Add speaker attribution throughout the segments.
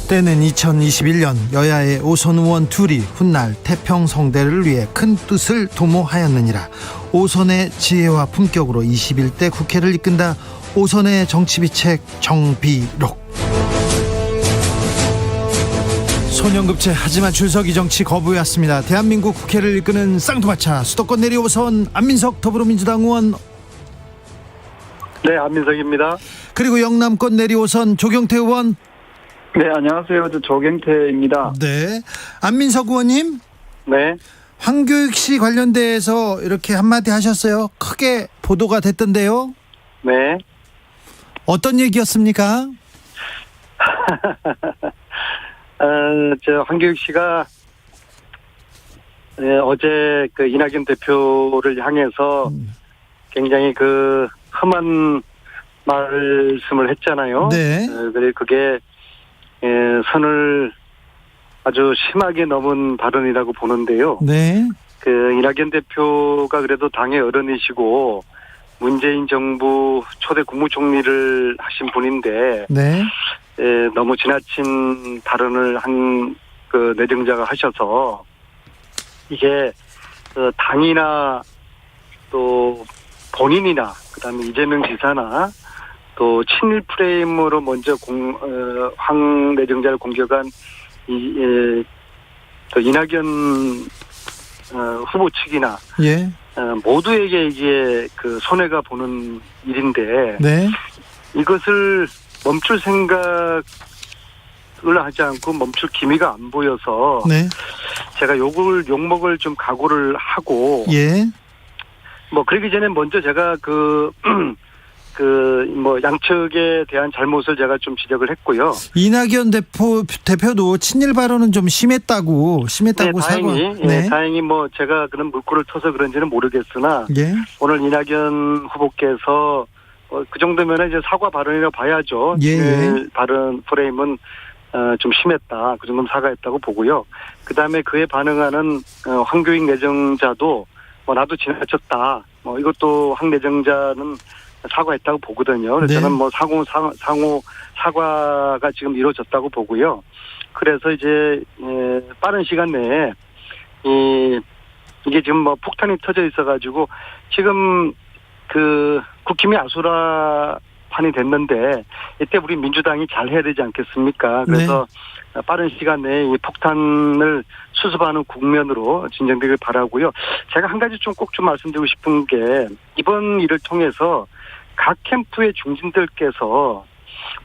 Speaker 1: 때는 2021년 여야의 오선 의원 둘이 훗날 태평성대를 위해 큰 뜻을 도모하였느니라. 오선의 지혜와 품격으로 21대 국회를 이끈다. 오선의 정치비책 정비록. 소년급제 하지만 출석이 정치 거부였습니다. 대한민국 국회를 이끄는 쌍두마차 수도권 내리오선 안민석 더불어민주당 의원.
Speaker 2: 네, 안민석입니다.
Speaker 1: 그리고 영남권 내리오선 조경태 의원.
Speaker 2: 네, 안녕하세요. 저 조경태입니다.
Speaker 1: 네, 안민석 의원님.
Speaker 2: 네.
Speaker 1: 황교익 씨 관련돼서 이렇게 한마디 하셨어요. 크게 보도가 됐던데요.
Speaker 2: 네.
Speaker 1: 어떤 얘기였습니까?
Speaker 2: 저 황교익 씨가 어제 그 이낙연 대표를 향해서 굉장히 그 험한 말씀을 했잖아요.
Speaker 1: 네.
Speaker 2: 그래 그게 선을 아주 심하게 넘은 발언이라고 보는데요.
Speaker 1: 네.
Speaker 2: 그 이낙연 대표가 그래도 당의 어른이시고 문재인 정부 초대 국무총리를 하신 분인데
Speaker 1: 네.
Speaker 2: 너무 지나친 발언을 한 그 내정자가 하셔서 이게 당이나 또 본인이나 그다음에 이재명 지사나 또 친일 프레임으로 먼저 황 내정자를 공격한 또 이낙연 후보 측이나
Speaker 1: 예.
Speaker 2: 모두에게 이게 그 손해가 보는 일인데
Speaker 1: 네.
Speaker 2: 이것을 멈출 생각을 하지 않고 멈출 기미가 안 보여서
Speaker 1: 네.
Speaker 2: 제가 욕먹을 좀 각오를 하고
Speaker 1: 예.
Speaker 2: 뭐 그러기 전에 먼저 제가 양측에 대한 잘못을 제가 좀 지적을 했고요.
Speaker 1: 이낙연 대표도 친일 발언은 좀 심했다고
Speaker 2: 네,
Speaker 1: 사과.
Speaker 2: 네. 다행히 뭐 제가 그런 물꼬를 터서 그런지는 모르겠으나
Speaker 1: 예.
Speaker 2: 오늘 이낙연 후보께서 그 정도면 이제 사과 발언이라고 봐야죠.
Speaker 1: 예.
Speaker 2: 친일 발언 프레임은 좀 심했다. 그 정도면 사과했다고 보고요. 그 다음에 그에 반응하는 황교익 내정자도 나도 지나쳤다. 이것도 황 내정자는 사과했다고 보거든요. 그래서
Speaker 1: 네.
Speaker 2: 저는 상호 사과가 지금 이루어졌다고 보고요. 그래서 이제 빠른 시간 내에 이게 지금 폭탄이 터져 있어가지고 지금 그 국힘이 아수라판이 됐는데 이때 우리 민주당이 잘 해야 되지 않겠습니까? 그래서 네. 빠른 시간 내에 이 폭탄을 수습하는 국면으로 진정되길 바라고요. 제가 한 가지 꼭 말씀드리고 싶은 게 이번 일을 통해서 각 캠프의 중진들께서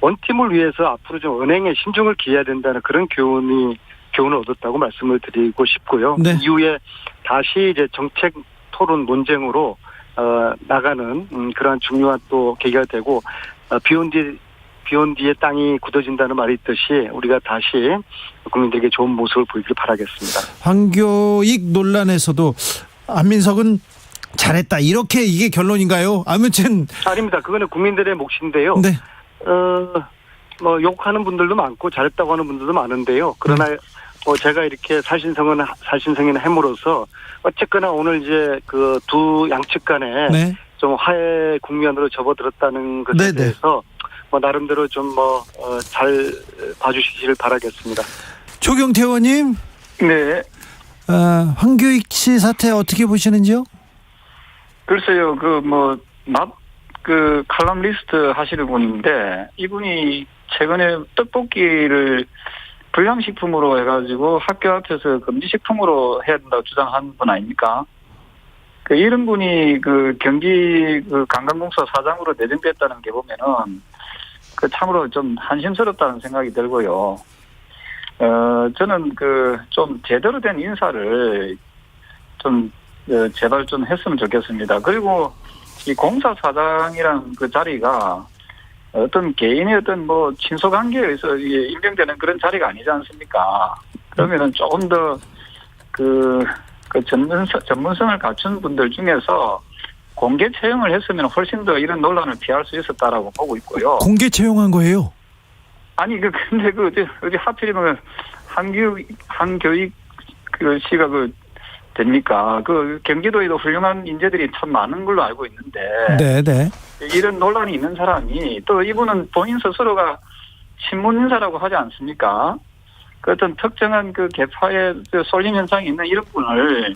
Speaker 2: 원팀을 위해서 앞으로 좀 은행에 신중을 기해야 된다는 그런 교훈을 얻었다고 말씀을 드리고 싶고요.
Speaker 1: 네.
Speaker 2: 이후에 다시 이제 정책 토론 논쟁으로 나가는 그러한 중요한 또 계기가 되고 비온 뒤에 땅이 굳어진다는 말이 있듯이 우리가 다시 국민들에게 좋은 모습을 보이길 바라겠습니다.
Speaker 1: 황교익 논란에서도 안민석은 잘했다 이렇게 이게 결론인가요? 아무튼
Speaker 2: 아닙니다. 그거는 국민들의 몫인데요.
Speaker 1: 네.
Speaker 2: 욕하는 분들도 많고 잘했다고 하는 분들도 많은데요. 그러나 제가 이렇게 살신성인 햄으로써 어쨌거나 오늘 이제 그 두 양측 간에
Speaker 1: 네.
Speaker 2: 좀 화해 국면으로 접어들었다는 것에
Speaker 1: 네네.
Speaker 2: 대해서 나름대로 좀 잘 봐주시기를 바라겠습니다.
Speaker 1: 조경태 의원님.
Speaker 2: 네.
Speaker 1: 황교익 씨 사태 어떻게 보시는지요?
Speaker 3: 글쎄요, 칼럼니스트 하시는 분인데, 이분이 최근에 떡볶이를 불량식품으로 해가지고 학교 앞에서 금지식품으로 해야 된다고 주장하는 분 아닙니까? 이런 분이 경기 관광공사 사장으로 내정됐다는 게 보면은, 참으로 좀 한심스럽다는 생각이 들고요. 저는 좀 제대로 된 인사를 좀 제발 좀 했으면 좋겠습니다. 그리고 이 공사 사장이란 그 자리가 어떤 개인의 어떤 친소관계에 의해서 임명되는 그런 자리가 아니지 않습니까? 그러면은 조금 더 전문성을 갖춘 분들 중에서 공개 채용을 했으면 훨씬 더 이런 논란을 피할 수 있었다라고 보고 있고요.
Speaker 1: 공개 채용한 거예요?
Speaker 3: 아니 근데 어디 하필이면 황교익 씨가 됩니까? 경기도에도 훌륭한 인재들이 참 많은 걸로 알고 있는데.
Speaker 1: 네.
Speaker 3: 이런 논란이 있는 사람이 또 이분은 본인 스스로가 친문 인사라고 하지 않습니까? 그 어떤 특정한 그 계파의 그 쏠림 현상이 있는 이런 분을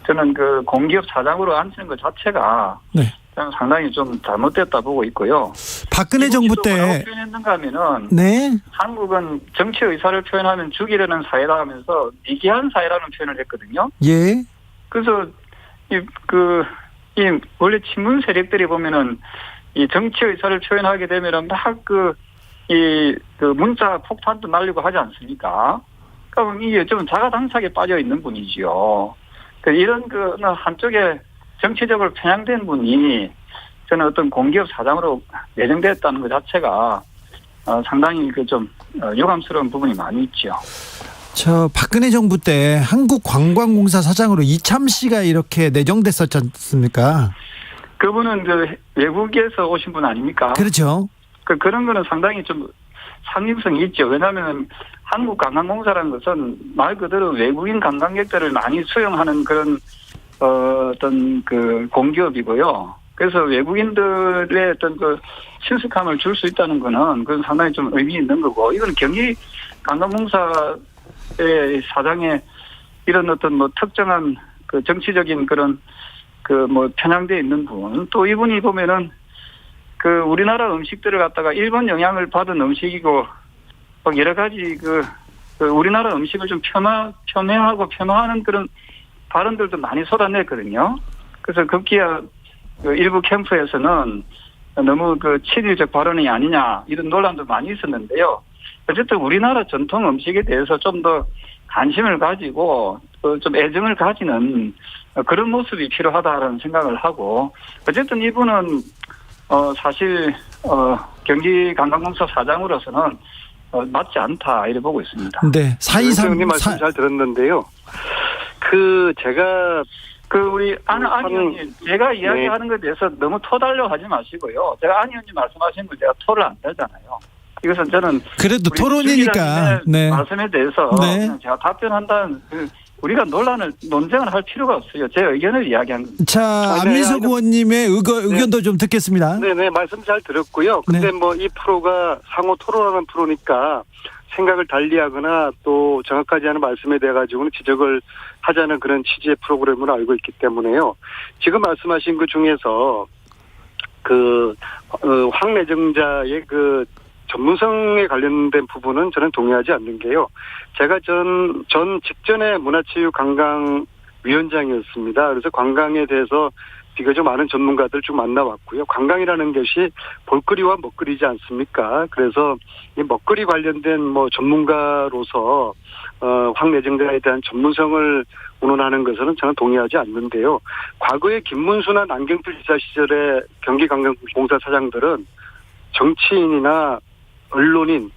Speaker 3: 저는 그 공기업 사장으로 앉히는 것 자체가
Speaker 4: 네.
Speaker 3: 저는 상당히 좀 잘못됐다 보고 있고요.
Speaker 4: 박근혜 정부 때
Speaker 3: 뭐라고 표현했는가 하면은
Speaker 4: 네.
Speaker 3: 한국은 정치 의사를 표현하면 죽이려는 사회다 하면서 미개한 사회라는 표현을 했거든요.
Speaker 4: 예.
Speaker 3: 그래서 이 원래 친문 세력들이 보면은 이 정치 의사를 표현하게 되면은 막 그 문자 폭탄도 날리고 하지 않습니까? 그러면 이게 좀 자가당착에 빠져 있는 분이지요. 이런 그 한쪽에 정치적으로 편향된 분이 저는 어떤 공기업 사장으로 내정됐다는 것 자체가 상당히 그 좀 유감스러운 부분이 많이 있죠.
Speaker 4: 저 박근혜 정부 때 한국관광공사 사장으로 이참 씨가 이렇게 내정됐었지 않습니까?
Speaker 3: 그분은 그 외국에서 오신 분 아닙니까?
Speaker 4: 그렇죠.
Speaker 3: 그런 거는 상당히 좀 상징성이 있죠. 왜냐하면 한국관광공사라는 것은 말 그대로 외국인 관광객들을 많이 수용하는 그런 어떤 그 공기업이고요. 그래서 외국인들의 어떤 그 친숙함을 줄 수 있다는 거는 그건 상당히 좀 의미 있는 거고, 이건 경기관광공사의 사장의 이런 어떤 뭐 특정한 그 정치적인 그런 그 뭐 편향돼 있는 분, 또 이분이 보면은 그 우리나라 음식들을 갖다가 일본 영향을 받은 음식이고 막 여러 가지 그 우리나라 음식을 좀 폄훼하고 폄하하는 그런 발언들도 많이 쏟아냈거든요. 그래서 급기야 그 일부 캠프에서는 너무 그 친일적 발언이 아니냐 이런 논란도 많이 있었는데요. 어쨌든 우리나라 전통 음식에 대해서 좀 더 관심을 가지고 좀 애정을 가지는 그런 모습이 필요하다라는 생각을 하고, 어쨌든 이분은 사실 경기관광공사 사장으로서는 맞지 않다 이렇게 보고 있습니다.
Speaker 4: 네, 423
Speaker 2: 말씀 잘 들었는데요. 제가
Speaker 3: 우리 안 의원님, 제가 이야기하는 것에 대해서 너무 토달려 하지 마시고요. 제가 안 의원님 말씀하신 걸 제가 토를 안 달잖아요. 이것은 저는
Speaker 4: 그래도 토론이니까
Speaker 3: 네. 말씀에 대해서
Speaker 4: 네.
Speaker 3: 제가 답변한다는 우리가 논쟁을 할 필요가 없어요. 제 의견을 이야기한 겁니다.
Speaker 4: 자, 안민석 의원님의 의견도 좀 듣겠습니다.
Speaker 2: 네네, 말씀 잘 들었고요. 근데
Speaker 4: 네.
Speaker 2: 뭐 이 프로가 상호 토론하는 프로니까 생각을 달리하거나 또 정확하지 않은 말씀에 대해 가지고는 지적을 하자는 그런 취지의 프로그램을 알고 있기 때문에요. 지금 말씀하신 그 중에서 황 내정자의 그 전문성에 관련된 부분은 저는 동의하지 않는 게요. 제가 직전에 문화체육관광위원장이었습니다. 그래서 관광에 대해서 비교적 많은 전문가들 쭉 만나왔고요. 관광이라는 것이 볼거리와 먹거리지 않습니까? 그래서 이 먹거리 관련된 뭐 전문가로서 황 내정자에 대한 전문성을 운운하는 것은 저는 동의하지 않는데요. 과거에 김문수나 남경필 지사 시절에 경기관광공사 사장들은 정치인이나 언론인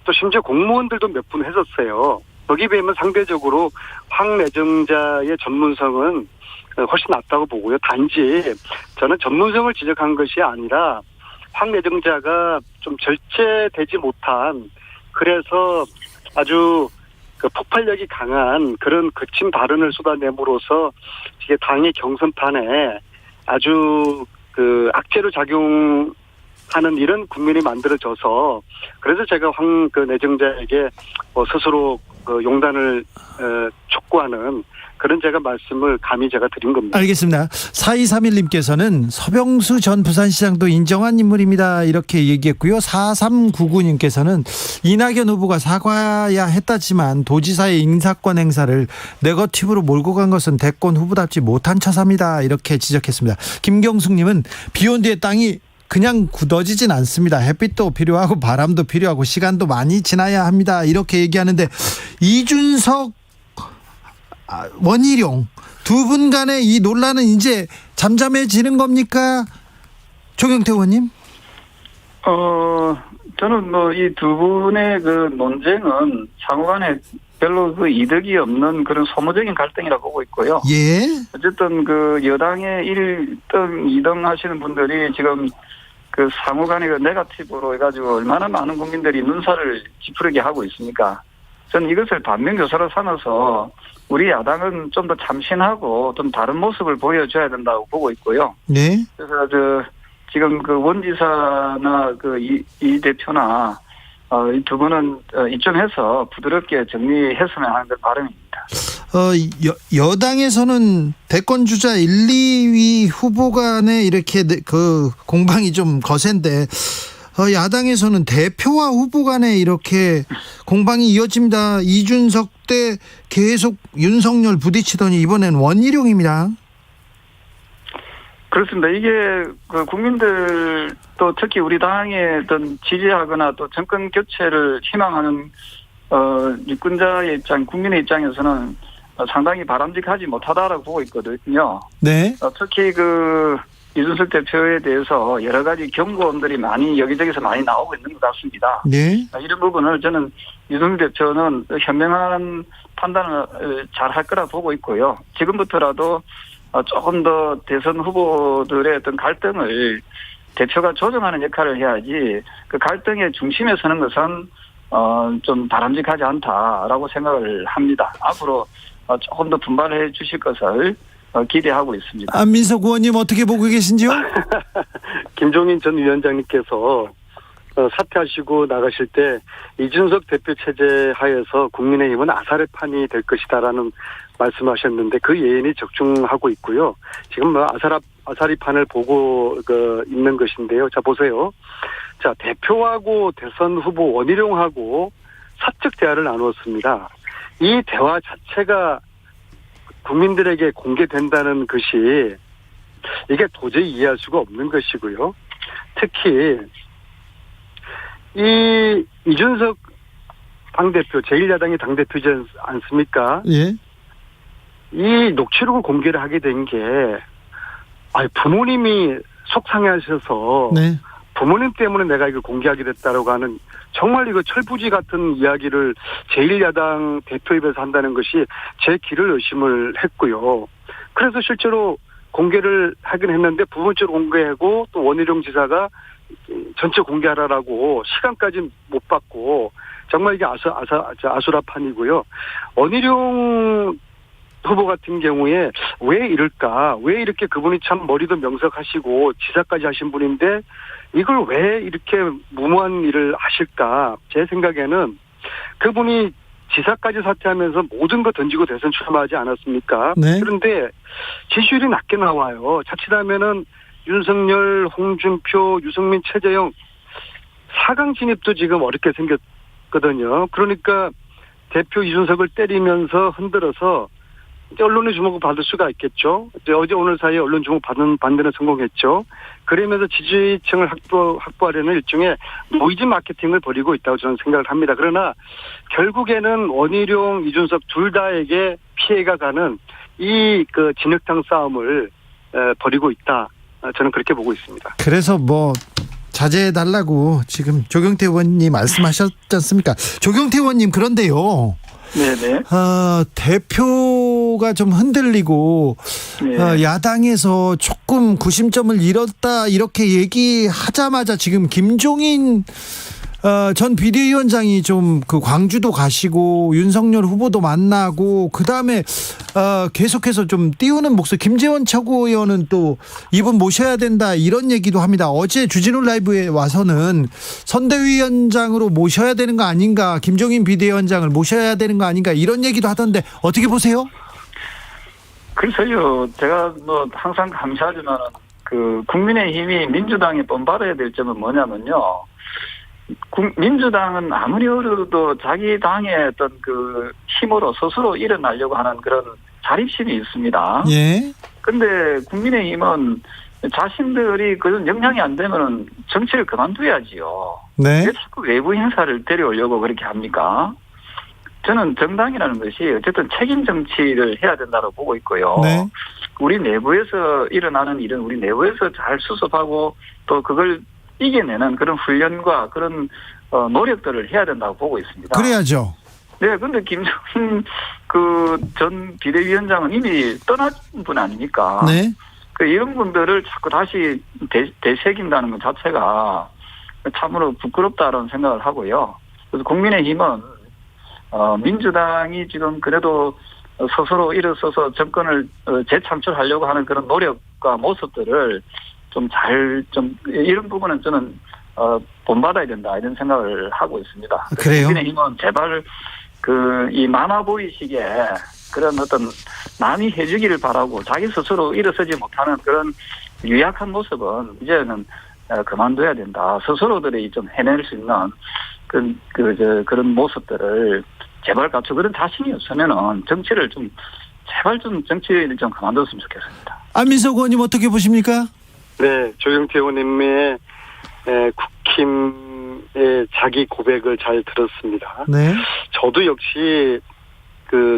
Speaker 2: 또 심지어 공무원들도 몇 분 했었어요. 거기에 비하면 상대적으로 황 내정자의 전문성은 훨씬 낫다고 보고요. 단지 저는 전문성을 지적한 것이 아니라 황 내정자가 좀 절제되지 못한, 그래서 아주 그 폭발력이 강한 그런 거친 발언을 쏟아냄으로써 이게 당의 경선판에 아주 그 악재로 작용하는 이런 국면이 만들어져서, 그래서 제가 황 내정자에게 스스로 용단을 촉구하는 그런 제가 말씀을 감히 제가 드린 겁니다.
Speaker 4: 알겠습니다. 4231님께서는 서병수 전 부산시장도 인정한 인물입니다, 이렇게 얘기했고요. 4399님께서는 이낙연 후보가 사과해야 했다지만 도지사의 인사권 행사를 네거티브로 몰고 간 것은 대권 후보답지 못한 처사입니다, 이렇게 지적했습니다. 김경숙님은 비온 뒤에 땅이 그냥 굳어지진 않습니다. 햇빛도 필요하고 바람도 필요하고 시간도 많이 지나야 합니다, 이렇게 얘기하는데, 이준석 원희룡 두 분 간의 이 논란은 이제 잠잠해지는 겁니까, 조경태 의원님?
Speaker 3: 저는 뭐 이 두 분의 그 논쟁은 상호간에 별로 그 이득이 없는 그런 소모적인 갈등이라고 보고 있고요.
Speaker 4: 예.
Speaker 3: 어쨌든 그 여당의 1등, 2등 하시는 분들이 지금 그 상호간의 그 네거티브로 해가지고 얼마나 많은 국민들이 눈살을 찌푸리게 하고 있습니까? 저는 이것을 반면교사로 삼아서 우리 야당은 좀 더 참신하고 좀 다른 모습을 보여줘야 된다고 보고 있고요.
Speaker 4: 네.
Speaker 3: 그래서 지금 그 원지사나 그 이 대표나 이 두 분은 입점해서 부드럽게 정리했으면 하는 그 바람입니다.
Speaker 1: 여당에서는 대권 주자 1, 2위 후보 간에 이렇게 그 공방이 좀 거센데 야당에서는 대표와 후보 간에 이렇게 공방이 이어집니다. 이준석 때 계속 윤석열 부딪히더니 이번엔 원희룡입니다.
Speaker 3: 그렇습니다. 이게 그 국민들 또 특히 우리 당에 어떤 지지하거나 또 정권 교체를 희망하는 유권자의 입장, 국민의 입장에서는 상당히 바람직하지 못하다라고 보고 있거든요.
Speaker 1: 네.
Speaker 3: 특히 그 이준석 대표에 대해서 여러 가지 경고음들이 많이 여기저기서 많이 나오고 있는 것 같습니다.
Speaker 1: 네.
Speaker 3: 이런 부분을 저는 이준석 대표는 현명한 판단을 잘 할 거라 보고 있고요. 지금부터라도 조금 더 대선 후보들의 어떤 갈등을 대표가 조정하는 역할을 해야지 그 갈등의 중심에 서는 것은 좀 바람직하지 않다라고 생각을 합니다. 앞으로 조금 더 분발해 주실 것을 기대하고 있습니다.
Speaker 1: 안민석 의원님 어떻게 보고 계신지요?
Speaker 2: 김종인 전 위원장님께서 사퇴하시고 나가실 때 이준석 대표 체제 하에서 국민의힘은 아사리 판이 될 것이다라는 말씀하셨는데 그 예언이 적중하고 있고요. 지금 아사리 판을 보고 있는 것인데요. 자 보세요. 자 대표하고 대선 후보 원희룡하고 사적 대화를 나누었습니다. 이 대화 자체가 국민들에게 공개된다는 것이 이게 도저히 이해할 수가 없는 것이고요. 특히 이준석 당대표, 제1야당의 당대표지 않습니까?
Speaker 1: 예.
Speaker 2: 이 녹취록을 공개를 하게 된 게 부모님이 속상해하셔서
Speaker 1: 네.
Speaker 2: 부모님 때문에 내가 이걸 공개하게 됐다라고 하는 정말 이거 철부지 같은 이야기를 제1야당 대표 입에서 한다는 것이 제 귀를 의심을 했고요. 그래서 실제로 공개를 하긴 했는데 부분적으로 공개하고 또 원희룡 지사가 전체 공개하라라고 시간까지 못 받고 정말 이게 아수라판이고요. 원희룡 후보 같은 경우에 왜 이럴까? 왜 이렇게 그분이 참 머리도 명석하시고 지사까지 하신 분인데 이걸 왜 이렇게 무모한 일을 하실까? 제 생각에는 그분이 지사까지 사퇴하면서 모든 거 던지고 대선 출마하지 않았습니까?
Speaker 1: 네.
Speaker 2: 그런데 지지율이 낮게 나와요. 자칫하면은 윤석열, 홍준표, 유승민, 최재형 4강 진입도 지금 어렵게 생겼거든요. 그러니까 대표 이준석을 때리면서 흔들어서 이제 언론의 주목을 받을 수가 있겠죠. 이제 어제 오늘 사이에 언론 주목 받는 데는 성공했죠. 그러면서 지지층을 확보하려는 일종의 노이즈 마케팅을 벌이고 있다고 저는 생각을 합니다. 그러나 결국에는 원희룡, 이준석 둘 다에게 피해가 가는 이 그 진흙탕 싸움을 벌이고 있다. 저는 그렇게 보고 있습니다.
Speaker 1: 그래서 자제해달라고 지금 조경태 의원님 말씀하셨지 않습니까? 조경태 의원님 그런데요.
Speaker 3: 네네.
Speaker 1: 대표가 좀 흔들리고
Speaker 3: 네.
Speaker 1: 야당에서 조금 구심점을 잃었다 이렇게 얘기하자마자 지금 김종인 전 비대위원장이 좀 그 광주도 가시고 윤석열 후보도 만나고 그 다음에 계속해서 좀 띄우는 목소리 김재원 최고위원은 또 이분 모셔야 된다 이런 얘기도 합니다. 어제 주진우 라이브에 와서는 선대위원장으로 모셔야 되는 거 아닌가, 김종인 비대위원장을 모셔야 되는 거 아닌가 이런 얘기도 하던데 어떻게 보세요?
Speaker 3: 글쎄요, 제가 항상 감시하지만 그 국민의힘이 민주당에 본받아야 될 점은 뭐냐면요. 민주당은 아무리 어려도 자기 당의 어떤 그 힘으로 스스로 일어나려고 하는 그런 자립심이 있습니다.
Speaker 1: 예.
Speaker 3: 근데 국민의힘은 자신들이 그런 역량이 안 되면은 정치를 그만둬야지요.
Speaker 1: 네.
Speaker 3: 왜 자꾸 외부 인사를 데려오려고 그렇게 합니까? 저는 정당이라는 것이 어쨌든 책임 정치를 해야 된다고 보고 있고요.
Speaker 1: 네.
Speaker 3: 우리 내부에서 일어나는 일은 우리 내부에서 잘 수습하고 또 그걸 이겨내는 그런 훈련과 그런 노력들을 해야 된다고 보고 있습니다.
Speaker 1: 그래야죠.
Speaker 3: 네, 근데 김정인 그 전 비대위원장은 이미 떠난 분 아닙니까?
Speaker 1: 네.
Speaker 3: 이런 분들을 자꾸 다시 되새긴다는 것 자체가 참으로 부끄럽다는 생각을 하고요. 그래서 국민의힘은 민주당이 지금 그래도 스스로 일어서서 정권을 재창출하려고 하는 그런 노력과 모습들을 이런 부분은 저는 본받아야 된다 이런 생각을 하고 있습니다.
Speaker 4: 그래요?
Speaker 3: 국민의힘은 제발 이 마마보이식의 그런 어떤 남이 해주기를 바라고 자기 스스로 일어서지 못하는 그런 유약한 모습은 이제는 그만둬야 된다. 스스로들이 좀 해낼 수 있는 그런 모습들을 제발 갖추. 그런 자신이 없으면은 정치를 좀 제발 좀 정치를 좀 그만뒀으면 좋겠습니다.
Speaker 4: 안민석 의원님 어떻게 보십니까?
Speaker 2: 네, 조경태 의원님의 국힘의 자기 고백을 잘 들었습니다.
Speaker 4: 네.
Speaker 2: 저도 역시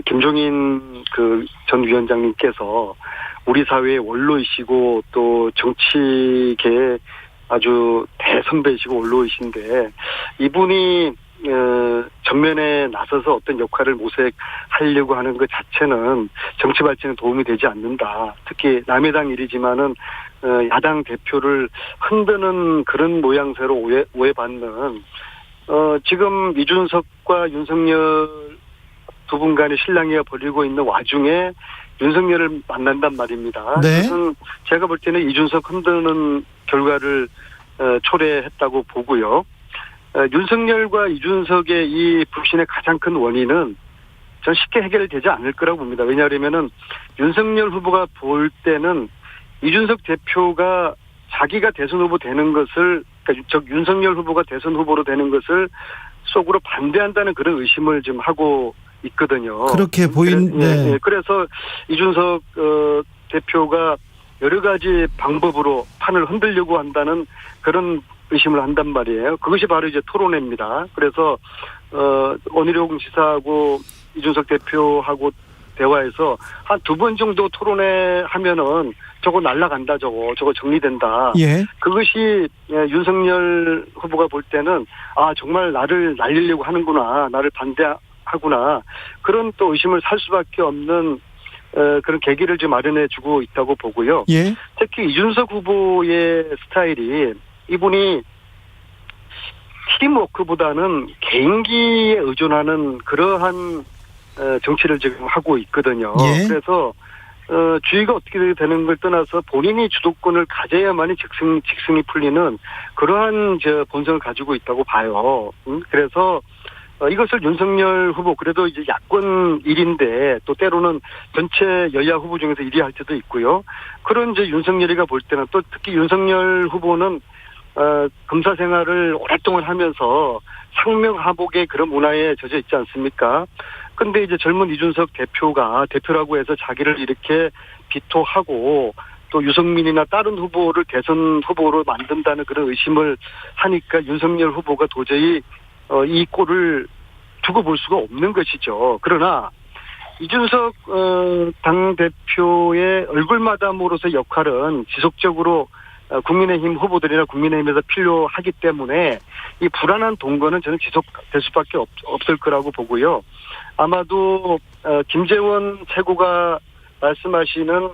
Speaker 2: 김종인 전 위원장님께서 우리 사회의 원로이시고 또 정치계의 아주 대선배이시고 원로이신데 이분이 전면에 나서서 어떤 역할을 모색하려고 하는 것 자체는 정치 발전에 도움이 되지 않는다. 특히 남의 당 일이지만은 야당 대표를 흔드는 그런 모양새로 오해받는 지금 이준석과 윤석열 두 분 간의 실랑이가 벌이고 있는 와중에 윤석열을 만난단 말입니다.
Speaker 4: 네.
Speaker 2: 그것은 제가 볼 때는 이준석 흔드는 결과를 초래했다고 보고요. 윤석열과 이준석의 이 불신의 가장 큰 원인은 전 쉽게 해결되지 않을 거라고 봅니다. 왜냐하면은 윤석열 후보가 볼 때는 이준석 대표가 자기가 대선 후보 되는 것을, 그러니까 윤석열 후보가 대선 후보로 되는 것을 속으로 반대한다는 그런 의심을 좀 하고 있거든요.
Speaker 4: 그렇게 보이는데.
Speaker 2: 네. 그래서 이준석 대표가 여러 가지 방법으로 판을 흔들려고 한다는 그런 의심을 한단 말이에요. 그것이 바로 이제 토론회입니다. 그래서 원희룡 지사하고 이준석 대표하고 대화해서 한 2번 정도 토론회 하면은 저거 날라간다, 저거 정리된다.
Speaker 4: 예.
Speaker 2: 그것이 윤석열 후보가 볼 때는 정말 나를 날리려고 하는구나, 나를 반대하구나, 그런 또 의심을 살 수밖에 없는 그런 계기를 좀 마련해주고 있다고 보고요.
Speaker 4: 예.
Speaker 2: 특히 이준석 후보의 스타일이 이분이 팀워크보다는 개인기에 의존하는 그러한 정치를 지금 하고 있거든요.
Speaker 4: 예.
Speaker 2: 그래서 주의가 어떻게 되는 걸 떠나서 본인이 주도권을 가져야만이 직승이 풀리는 그러한 본성을 가지고 있다고 봐요. 그래서 이것을 윤석열 후보, 그래도 이제 야권 1인데 또 때로는 전체 여야 후보 중에서 1위 할 때도 있고요. 그런 이제 윤석열이가 볼 때는 또 특히 윤석열 후보는 검사 생활을 오랫동안 하면서 상명하복의 그런 문화에 젖어 있지 않습니까? 근데 이제 젊은 이준석 대표가 대표라고 해서 자기를 이렇게 비토하고 또 유승민이나 다른 후보를 대선 후보로 만든다는 그런 의심을 하니까 윤석열 후보가 도저히 이 꼴을 두고 볼 수가 없는 것이죠. 그러나 이준석 당대표의 얼굴마담으로서 역할은 지속적으로 국민의힘 후보들이나 국민의힘에서 필요하기 때문에 이 불안한 동거는 저는 지속될 수밖에 없을 거라고 보고요. 아마도 김재원 최고가 말씀하시는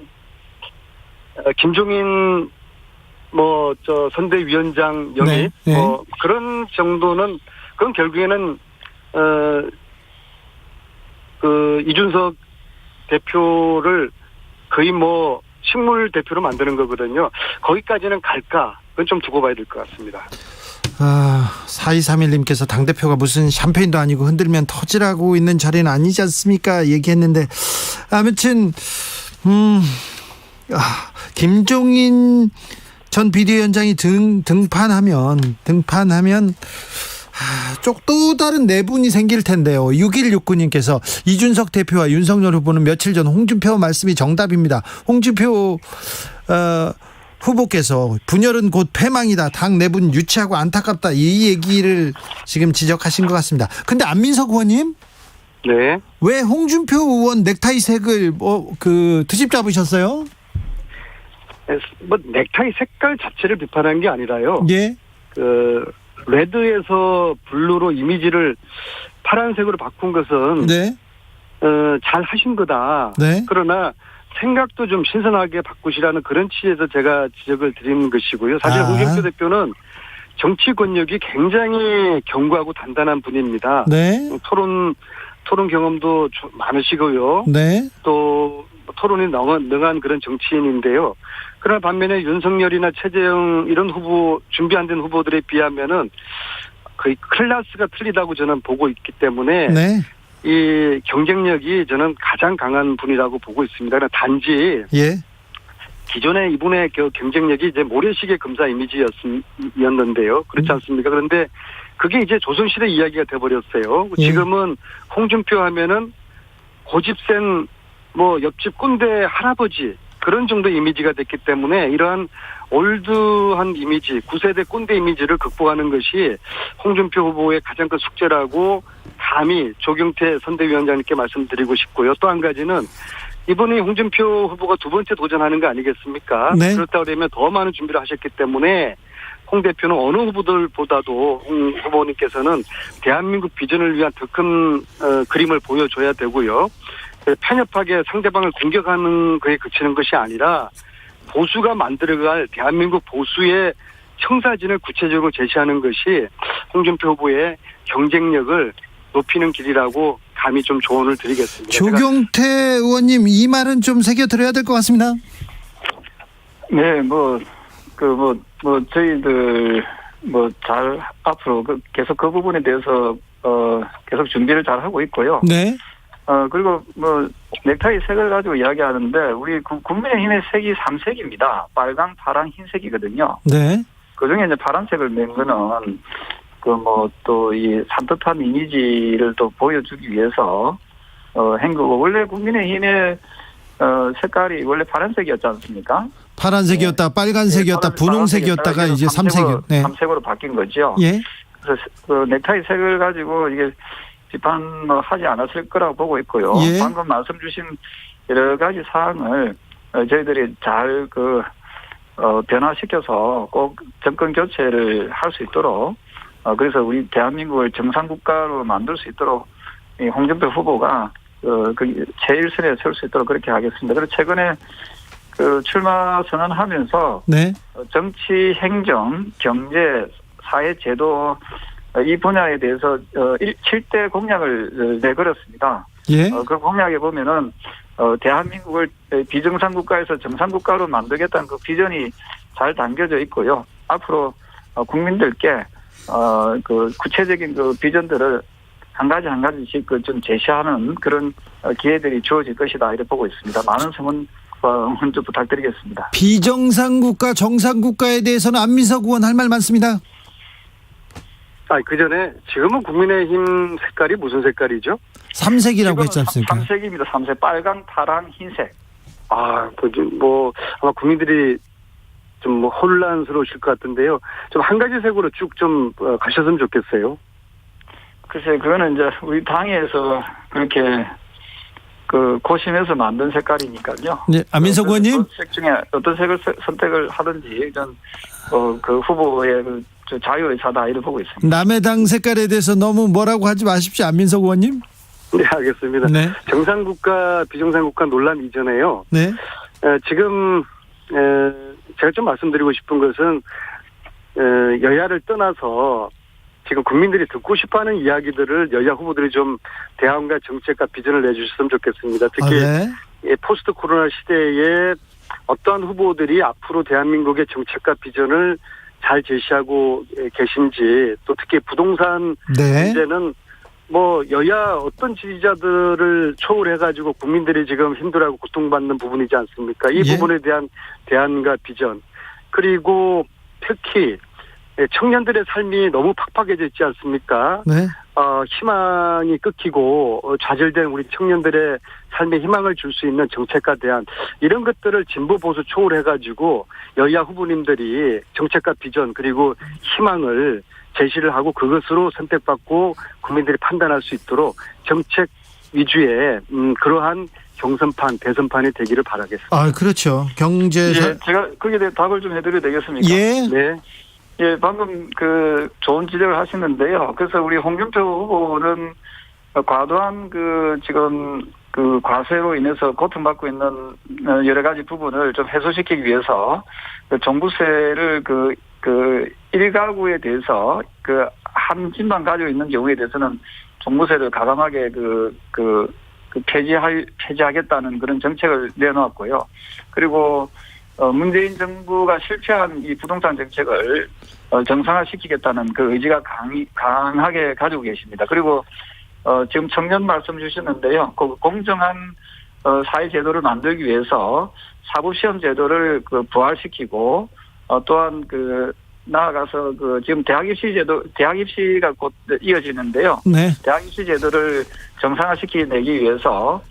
Speaker 2: 김종인 선대위원장 영입
Speaker 4: 네.
Speaker 2: 그런 정도는 그건 결국에는 이준석 대표를 거의 식물 대표로 만드는 거거든요. 거기까지는 갈까? 그건 좀 두고 봐야 될 것 같습니다.
Speaker 4: 4231님께서 당대표가 무슨 샴페인도 아니고 흔들면 터지라고 있는 자리는 아니지 않습니까? 얘기했는데, 아무튼, 김종인 전 비대위원장이 등판하면, 또 다른 내분이 생길 텐데요. 6169님께서 이준석 대표와 윤석열 후보는 며칠 전 홍준표 말씀이 정답입니다. 홍준표 후보께서 분열은 곧 패망이다. 당 내분 유치하고 안타깝다. 이 얘기를 지금 지적하신 것 같습니다. 근데 안민석 의원님?
Speaker 2: 네.
Speaker 4: 왜 홍준표 의원 넥타이 색을 트집 잡으셨어요?
Speaker 2: 넥타이 색깔 자체를 비판한 게 아니라요.
Speaker 4: 예.
Speaker 2: 레드에서 블루로 이미지를 파란색으로 바꾼 것은
Speaker 4: 네.
Speaker 2: 잘 하신 거다.
Speaker 4: 네.
Speaker 2: 그러나 생각도 좀 신선하게 바꾸시라는 그런 취지에서 제가 지적을 드리는 것이고요. 사실 홍준표 대표는 정치 권력이 굉장히 견고하고 단단한 분입니다.
Speaker 4: 네.
Speaker 2: 토론 경험도 많으시고요.
Speaker 4: 네.
Speaker 2: 또 토론이 능한 그런 정치인인데요. 그러나 반면에 윤석열이나 최재형 이런 후보, 준비 안 된 후보들에 비하면은 거의 클래스가 틀리다고 저는 보고 있기 때문에
Speaker 4: 네.
Speaker 2: 이 경쟁력이 저는 가장 강한 분이라고 보고 있습니다. 그러나 단지
Speaker 4: 예.
Speaker 2: 기존에 이분의 경쟁력이 이제 모래시계 금사 이미지였는데요. 그렇지 않습니까? 그런데 그게 이제 조선시대 이야기가 돼버렸어요.
Speaker 4: 예.
Speaker 2: 지금은 홍준표 하면은 고집센 뭐 옆집 꼰대 할아버지 그런 정도 이미지가 됐기 때문에 이러한 올드한 이미지, 9세대 꼰대 이미지를 극복하는 것이 홍준표 후보의 가장 큰 숙제라고 감히 조경태 선대위원장님께 말씀드리고 싶고요. 또 한 가지는 이번에 홍준표 후보가 두 번째 도전하는 거 아니겠습니까?
Speaker 4: 네.
Speaker 2: 그렇다 그러면 더 많은 준비를 하셨기 때문에 홍 대표는 어느 후보들보다도 홍 후보님께서는 대한민국 비전을 위한 더 큰 그림을 보여줘야 되고요. 편협하게 상대방을 공격하는 거에 그치는 것이 아니라 보수가 만들어갈 대한민국 보수의 청사진을 구체적으로 제시하는 것이 홍준표 후보의 경쟁력을 높이는 길이라고 감히 좀 조언을 드리겠습니다.
Speaker 4: 조경태 의원님 이 말은 좀 새겨 들어야 될 것 같습니다.
Speaker 3: 네, 저희들 잘 앞으로 계속 그 부분에 대해서 계속 준비를 잘 하고 있고요.
Speaker 4: 네.
Speaker 3: 그리고 넥타이 색을 가지고 이야기하는데 우리 국민의힘의 색이 3색입니다. 빨강, 파랑, 흰색이거든요.
Speaker 4: 네.
Speaker 3: 그 중에 이제 파란색을 낸 거는 또 이 산뜻한 이미지를 또 보여주기 위해서 한 거고 원래 국민의힘의 색깔이 원래 파란색이었지 않습니까?
Speaker 4: 파란색이었다, 빨간색이었다,
Speaker 3: 네,
Speaker 4: 분홍색이었다가 이제 삼색으로. 네.
Speaker 3: 삼색으로 바뀐 거죠.
Speaker 4: 예.
Speaker 3: 그래서 넥타이 색을 가지고 이게 비판하지 않았을 거라고 보고 있고요.
Speaker 4: 예.
Speaker 3: 방금 말씀 주신 여러 가지 사항을 저희들이 잘 변화시켜서 꼭 정권 교체를 할 수 있도록 그래서 우리 대한민국을 정상국가로 만들 수 있도록 이 홍준표 후보가 제1선에 설 수 있도록 그렇게 하겠습니다. 그리고 최근에 출마 선언하면서
Speaker 4: 네.
Speaker 3: 정치, 행정, 경제, 사회 제도 이 분야에 대해서 7대 공약을 내걸었습니다.
Speaker 4: 예.
Speaker 3: 그 공약에 보면은 대한민국을 비정상국가에서 정상국가로 만들겠다는 그 비전이 잘 담겨져 있고요. 앞으로 국민들께 구체적인 그 비전들을 한 가지씩 좀 제시하는 그런 기회들이 주어질 것이다 이렇게 보고 있습니다. 많은 응원 좀 부탁드리겠습니다.
Speaker 4: 비정상국가, 정상국가에 대해서는 안민석 의원 할 말 많습니다.
Speaker 2: 그 전에 지금은 국민의힘 색깔이 무슨 색깔이죠?
Speaker 4: 삼색이라고 했지 않습니까?
Speaker 3: 3색입니다. 3색. 빨강, 파랑, 흰색.
Speaker 2: 아마 국민들이 좀 혼란스러우실 것 같은데요. 좀 한 가지 색으로 쭉 좀 가셨으면 좋겠어요. 글쎄,
Speaker 3: 그거는 이제 우리 당에서 그렇게 고심해서 만든 색깔이니까요.
Speaker 4: 네, 안민석 의원님.
Speaker 3: 색 중에 어떤 색을 선택을 하든지 전 그 후보의 자유의사다 이렇게 보고 있습니다.
Speaker 4: 남의 당 색깔에 대해서 너무 뭐라고 하지 마십시오, 안민석 의원님.
Speaker 2: 네, 알겠습니다.
Speaker 4: 네.
Speaker 2: 정상국가, 비정상국가 논란 이전에요.
Speaker 4: 네.
Speaker 2: 지금 제가 좀 말씀드리고 싶은 것은 여야를 떠나서 지금 국민들이 듣고 싶어하는 이야기들을 여야 후보들이 좀 대안과 정책과 비전을 내주셨으면 좋겠습니다. 특히
Speaker 4: 네.
Speaker 2: 포스트 코로나 시대에 어떠한 후보들이 앞으로 대한민국의 정책과 비전을 잘 제시하고 계신지, 또 특히 부동산
Speaker 4: 네.
Speaker 2: 문제는 여야 어떤 지지자들을 초월해가지고 국민들이 지금 힘들어하고 고통받는 부분이지 않습니까? 이
Speaker 4: 예.
Speaker 2: 부분에 대한 대안과 비전, 그리고 특히 청년들의 삶이 너무 팍팍해져 있지 않습니까?
Speaker 4: 네.
Speaker 2: 희망이 끊기고 좌절된 우리 청년들의 삶에 희망을 줄 수 있는 정책과 대안, 이런 것들을 진보 보수 초월해가지고 여야 후보님들이 정책과 비전 그리고 희망을 제시를 하고 그것으로 선택받고 국민들이 판단할 수 있도록 정책 위주의 그러한 경선판, 대선판이 되기를 바라겠습니다.
Speaker 4: 그렇죠. 경제.
Speaker 3: 예, 제가 거기에 대해 답을 좀 해드려도 되겠습니까?
Speaker 4: 예.
Speaker 2: 네.
Speaker 3: 예, 방금 좋은 지적을 하시는데요. 그래서 우리 홍준표 후보는 과도한 지금 과세로 인해서 고통받고 있는 여러 가지 부분을 좀 해소시키기 위해서 종부세를 일가구에 대해서 한 집만 가지고 있는 경우에 대해서는 종부세를 가감하게 폐지하겠다는 그런 정책을 내놓았고요. 그리고 문재인 정부가 실패한 이 부동산 정책을 정상화시키겠다는 그 의지가 강하게 가지고 계십니다. 그리고 지금 청년 말씀 주셨는데요. 그 공정한 사회 제도를 만들기 위해서 사법시험 제도를 부활시키고 또한 나아가서 지금 대학 입시가 곧 이어지는데요.
Speaker 4: 네.
Speaker 3: 대학 입시 제도를 정상화시키기 위해서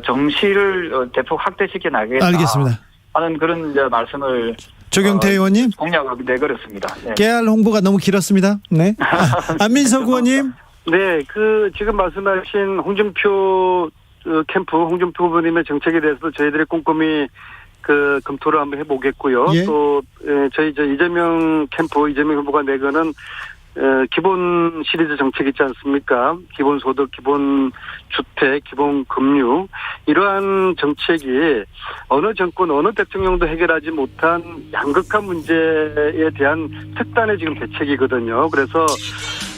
Speaker 3: 정시를 대폭 확대시켜 나가겠다.
Speaker 4: 알겠습니다.
Speaker 3: 하는 그런 이제 말씀을
Speaker 4: 조경태 의원님.
Speaker 3: 공약을 내걸었습니다. 네.
Speaker 4: 깨알 홍보가 너무 길었습니다. 네. 안민석 의원님.
Speaker 2: 네, 지금 말씀하신 홍준표 캠프, 홍준표 후보님의 정책에 대해서도 저희들이 꼼꼼히 검토를 한번 해보겠고요.
Speaker 4: 예.
Speaker 2: 또 저희 이재명 캠프, 이재명 후보가 내거는 기본 시리즈 정책 있지 않습니까? 기본소득, 기본주택, 기본금융 이러한 정책이 어느 정권, 어느 대통령도 해결하지 못한 양극화 문제에 대한 특단의 지금 대책이거든요. 그래서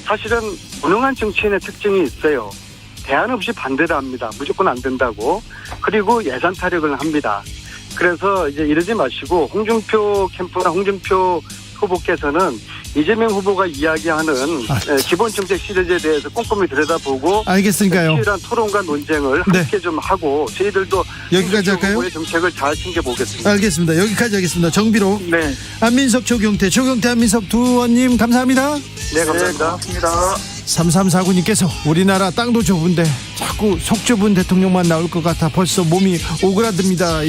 Speaker 2: 사실은 무능한 정치인의 특징이 있어요. 대안 없이 반대를 합니다. 무조건 안 된다고. 그리고 예산 타력을 합니다. 그래서 이제 이러지 마시고 홍준표 캠프나 홍준표 후보께서는 이재명 후보가 이야기하는 기본 정책 시리즈에 대해서 꼼꼼히 들여다보고
Speaker 4: 알겠으니까요.
Speaker 2: 치열한 토론과 논쟁을 함께 좀 하고 저희들도
Speaker 4: 여기까지 할까요?
Speaker 2: 후보의 정책을 잘 챙겨보겠습니다.
Speaker 4: 알겠습니다. 여기까지 하겠습니다. 정비로.
Speaker 2: 네.
Speaker 4: 안민석, 조경태, 안민석 두 의원님 감사합니다.
Speaker 2: 네, 감사합니다.
Speaker 3: 고맙습니다.
Speaker 4: 3349님께서 우리나라 땅도 좁은데 자꾸 속 좁은 대통령만 나올 것 같아 벌써 몸이 오그라듭니다.